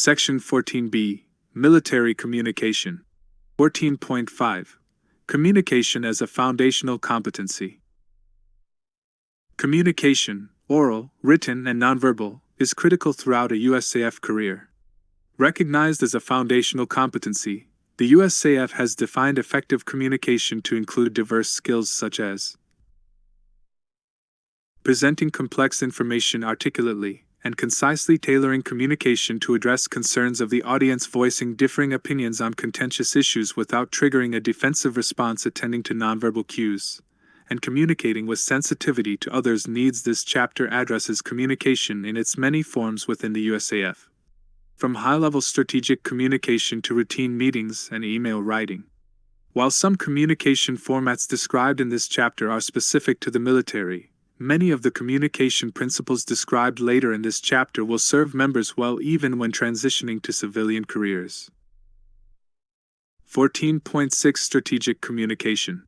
Section 14b, Military Communication. 14.5, Communication as a Foundational Competency. Communication, oral, written, and nonverbal, is critical throughout a USAF career. Recognized as a foundational competency, the USAF has defined effective communication to include diverse skills such as presenting complex information articulately and concisely, tailoring communication to address concerns of the audience, voicing differing opinions on contentious issues without triggering a defensive response, attending to nonverbal cues, and communicating with sensitivity to others' needs. This chapter addresses communication in its many forms within the USAF, from high-level strategic communication to routine meetings and email writing. While some communication formats described in this chapter are specific to the military, many of the communication principles described later in this chapter will serve members well even when transitioning to civilian careers. 14.6 Strategic Communication.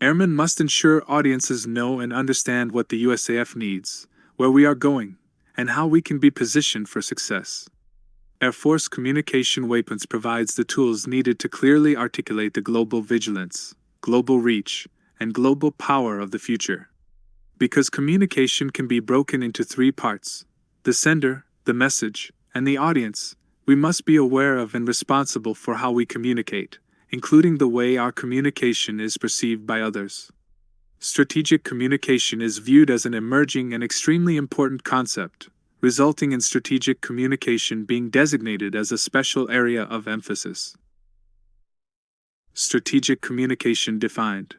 Airmen must ensure audiences know and understand what the USAF needs, where we are going, and how we can be positioned for success. Air Force Communication Weapons provides the tools needed to clearly articulate the global vigilance, global reach, and global power of the future. Because communication can be broken into three parts: the sender, the message, and the audience, we must be aware of and responsible for how we communicate, including the way our communication is perceived by others. Strategic communication is viewed as an emerging and extremely important concept, resulting in strategic communication being designated as a special area of emphasis. Strategic communication defined.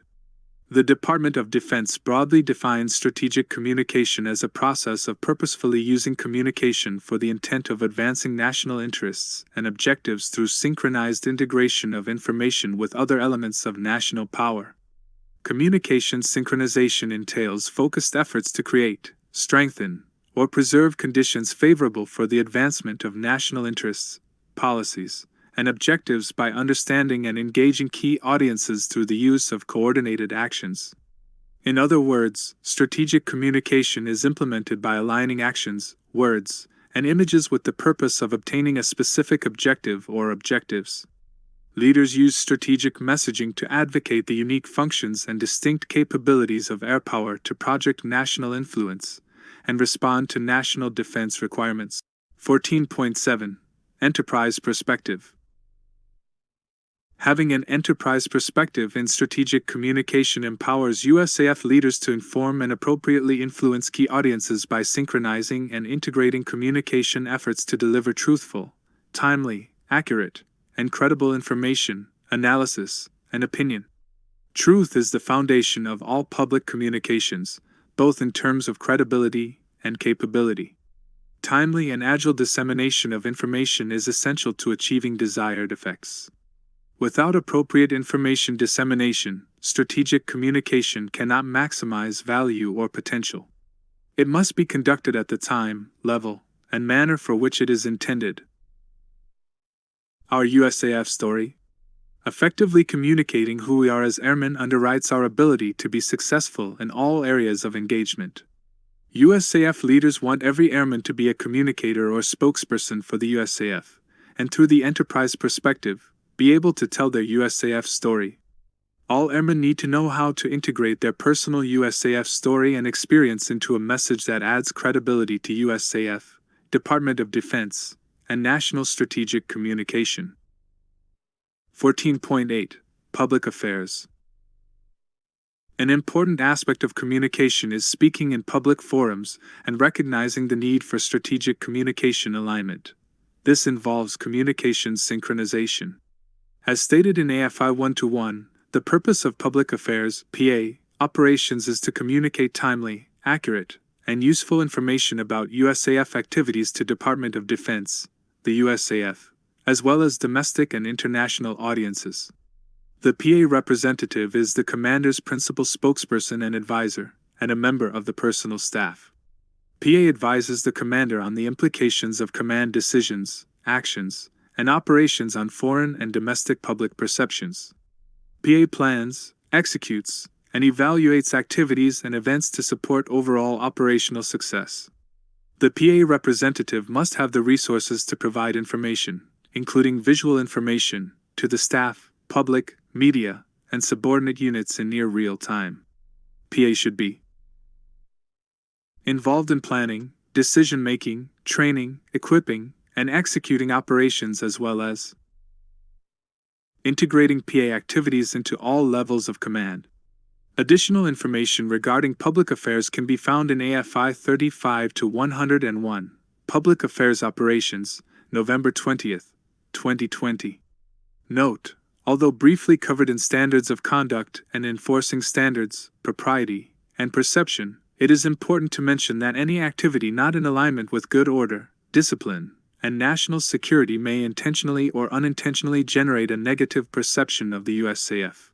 The Department of Defense broadly defines strategic communication as a process of purposefully using communication for the intent of advancing national interests and objectives through synchronized integration of information with other elements of national power. Communication synchronization entails focused efforts to create, strengthen, or preserve conditions favorable for the advancement of national interests, policies, and objectives by understanding and engaging key audiences through the use of coordinated actions. In other words, strategic communication is implemented by aligning actions, words, and images with the purpose of obtaining a specific objective or objectives. Leaders use strategic messaging to advocate the unique functions and distinct capabilities of air power to project national influence and respond to national defense requirements. 14.7. Enterprise Perspective. Having an enterprise perspective in strategic communication empowers USAF leaders to inform and appropriately influence key audiences by synchronizing and integrating communication efforts to deliver truthful, timely, accurate, and credible information, analysis, and opinion. Truth is the foundation of all public communications, both in terms of credibility and capability. Timely and agile dissemination of information is essential to achieving desired effects. Without appropriate information dissemination, strategic communication cannot maximize value or potential. It must be conducted at the time, level, and manner for which it is intended. Our USAF story. Effectively communicating who we are as airmen underwrites our ability to be successful in all areas of engagement. USAF leaders want every airman to be a communicator or spokesperson for the USAF, and through the enterprise perspective, be able to tell their USAF story. All airmen need to know how to integrate their personal USAF story and experience into a message that adds credibility to USAF, Department of Defense, and national strategic communication. 14.8. Public Affairs. An important aspect of communication is speaking in public forums and recognizing the need for strategic communication alignment. This involves communication synchronization. As stated in AFI 1-1, the purpose of public affairs (PA) operations is to communicate timely, accurate, and useful information about USAF activities to Department of Defense, the USAF, as well as domestic and international audiences. The PA representative is the commander's principal spokesperson and advisor, and a member of the personal staff. PA advises the commander on the implications of command decisions, actions, and operations on foreign and domestic public perceptions. PA plans, executes, and evaluates activities and events to support overall operational success. The PA representative must have the resources to provide information, including visual information, to the staff, public, media, and subordinate units in near real time. PA should be involved in planning, decision-making, training, equipping, and executing operations, as well as integrating PA activities into all levels of command. Additional information regarding public affairs can be found in AFI 35-101, Public Affairs Operations, November 20, 2020. Note: although briefly covered in Standards of Conduct and Enforcing Standards, Propriety, and Perception, it is important to mention that any activity not in alignment with good order, discipline, and national security may intentionally or unintentionally generate a negative perception of the USAF.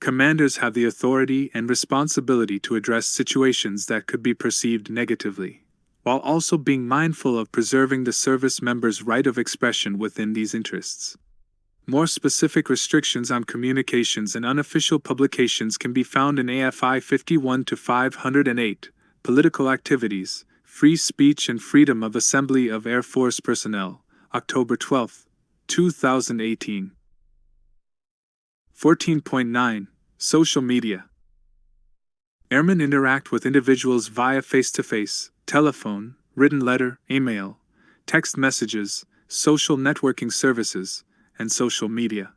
Commanders have the authority and responsibility to address situations that could be perceived negatively, while also being mindful of preserving the service member's right of expression within these interests. More specific restrictions on communications and unofficial publications can be found in AFI 51-508, Political Activities, Free Speech and Freedom of Assembly of Air Force Personnel, October 12, 2018. 14.9. Social media. Airmen interact with individuals via face-to-face, telephone, written letter, email, text messages, social networking services, and social media.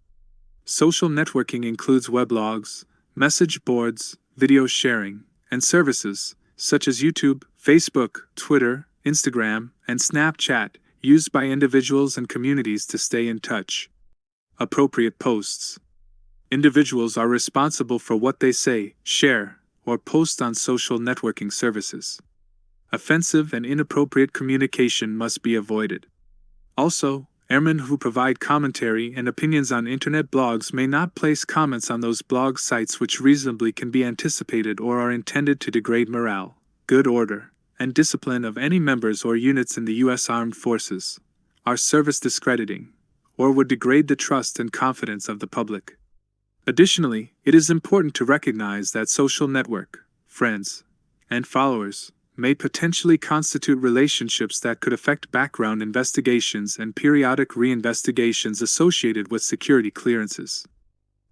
Social networking includes weblogs, message boards, video sharing, and services such as YouTube, Facebook, Twitter, Instagram, and Snapchat, used by individuals and communities to stay in touch. Appropriate posts. Individuals are responsible for what they say, share, or post on social networking services. Offensive and inappropriate communication must be avoided. Also, airmen who provide commentary and opinions on internet blogs may not place comments on those blog sites which reasonably can be anticipated or are intended to degrade morale, good order, and discipline of any members or units in the U.S. Armed Forces, are service discrediting, or would degrade the trust and confidence of the public. Additionally, it is important to recognize that social network, friends, and followers may potentially constitute relationships that could affect background investigations and periodic reinvestigations associated with security clearances.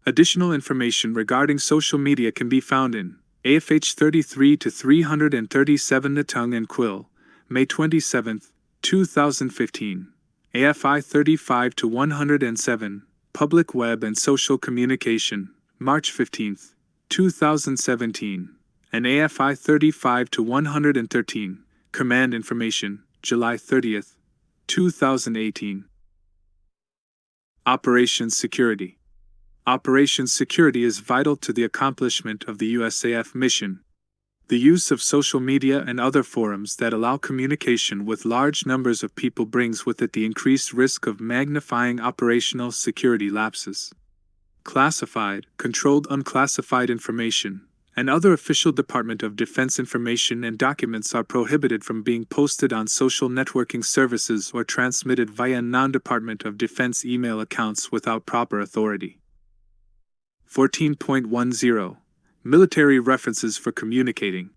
Additional information regarding social media can be found in AFH 33-337 Natung and Quill, May 27, 2015, AFI 35-107, Public Web and Social Communication, March 15, 2017, and AFI 35-113, Command Information, July 30, 2018. Operations Security. Operations security is vital to the accomplishment of the USAF mission. The use of social media and other forums that allow communication with large numbers of people brings with it the increased risk of magnifying operational security lapses. Classified, controlled unclassified information, and other official Department of Defense information and documents are prohibited from being posted on social networking services or transmitted via non-Department of Defense email accounts without proper authority. 14.10. Military references for communicating.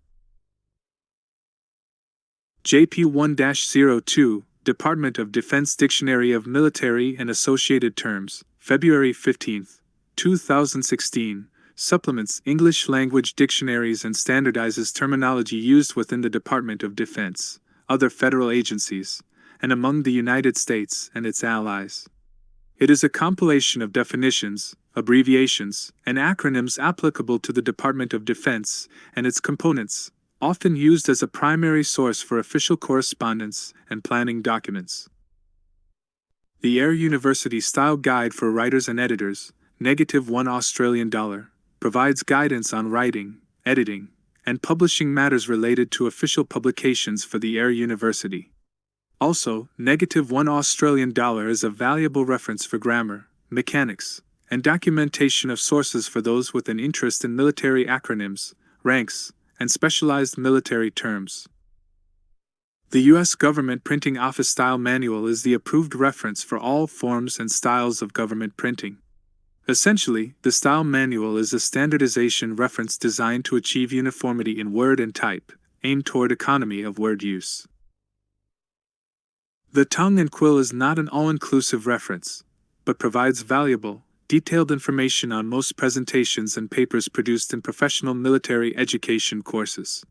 JP 1-02, Department of Defense Dictionary of Military and Associated Terms, February 15, 2016, supplements English language dictionaries and standardizes terminology used within the Department of Defense, other federal agencies, and among the United States and its allies. It is a compilation of definitions, abbreviations, and acronyms applicable to the Department of Defense and its components, often used as a primary source for official correspondence and planning documents. The Air University Style Guide for Writers and Editors, -1 Australian dollar, provides guidance on writing, editing, and publishing matters related to official publications for the Air University. Also, -1 Australian dollar is a valuable reference for grammar, mechanics, and documentation of sources for those with an interest in military acronyms, ranks, and specialized military terms. The U.S. Government Printing Office Style Manual is the approved reference for all forms and styles of government printing. Essentially, the Style Manual is a standardization reference designed to achieve uniformity in word and type, aimed toward economy of word use. The tongue and quill is not an all-inclusive reference, but provides valuable, detailed information on most presentations and papers produced in professional military education courses.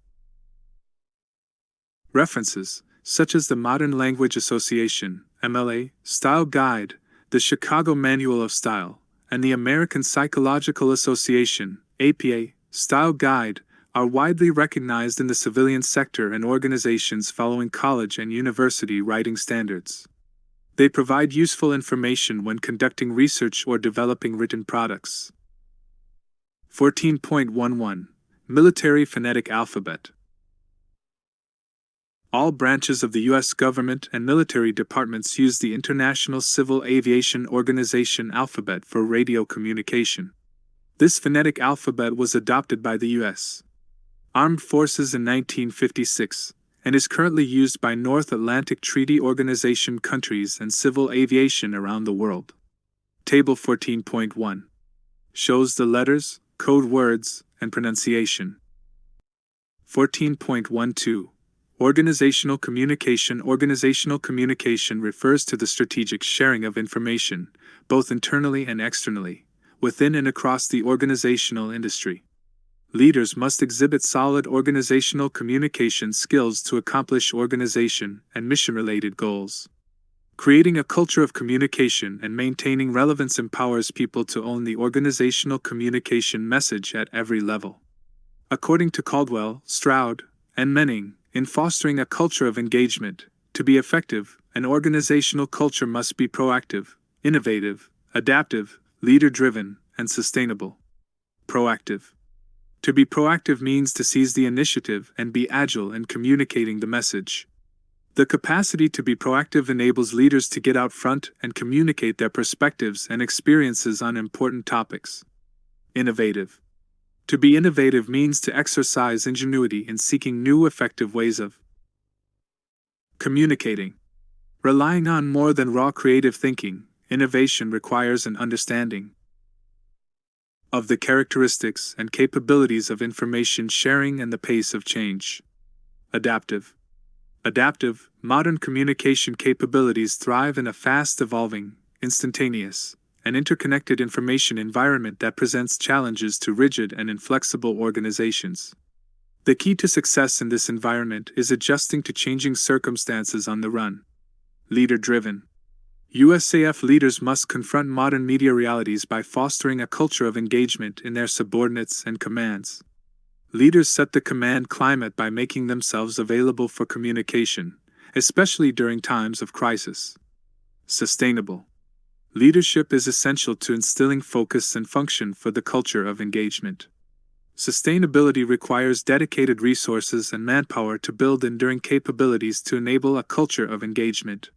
References, such as the Modern Language Association, MLA, Style Guide, the Chicago Manual of Style, and the American Psychological Association, APA, Style Guide, are widely recognized in the civilian sector and organizations following college and university writing standards. They provide useful information when conducting research or developing written products. 14.11 Military Phonetic Alphabet. All branches of the U.S. government and military departments use the International Civil Aviation Organization alphabet for radio communication. This phonetic alphabet was adopted by the U.S. Armed Forces in 1956, and is currently used by North Atlantic Treaty Organization countries and civil aviation around the world. Table 14.1 shows the letters, code words, and pronunciation. 14.12 Organizational communication. Organizational communication refers to the strategic sharing of information, both internally and externally, within and across the organizational industry. Leaders must exhibit solid organizational communication skills to accomplish organization and mission-related goals. Creating a culture of communication and maintaining relevance empowers people to own the organizational communication message at every level. According to Caldwell, Stroud, and Menning, in fostering a culture of engagement, to be effective, an organizational culture must be proactive, innovative, adaptive, leader-driven, and sustainable. Proactive. To be proactive means to seize the initiative and be agile in communicating the message. The capacity to be proactive enables leaders to get out front and communicate their perspectives and experiences on important topics. Innovative. To be innovative means to exercise ingenuity in seeking new effective ways of communicating. Relying on more than raw creative thinking, innovation requires an understanding of the characteristics and capabilities of information sharing and the pace of change. Adaptive. Adaptive, modern communication capabilities thrive in a fast-evolving, instantaneous, and interconnected information environment that presents challenges to rigid and inflexible organizations. The key to success in this environment is adjusting to changing circumstances on the run. Leader-driven. USAF leaders must confront modern media realities by fostering a culture of engagement in their subordinates and commands. Leaders set the command climate by making themselves available for communication, especially during times of crisis. Sustainable. Leadership is essential to instilling focus and function for the culture of engagement. Sustainability requires dedicated resources and manpower to build enduring capabilities to enable a culture of engagement.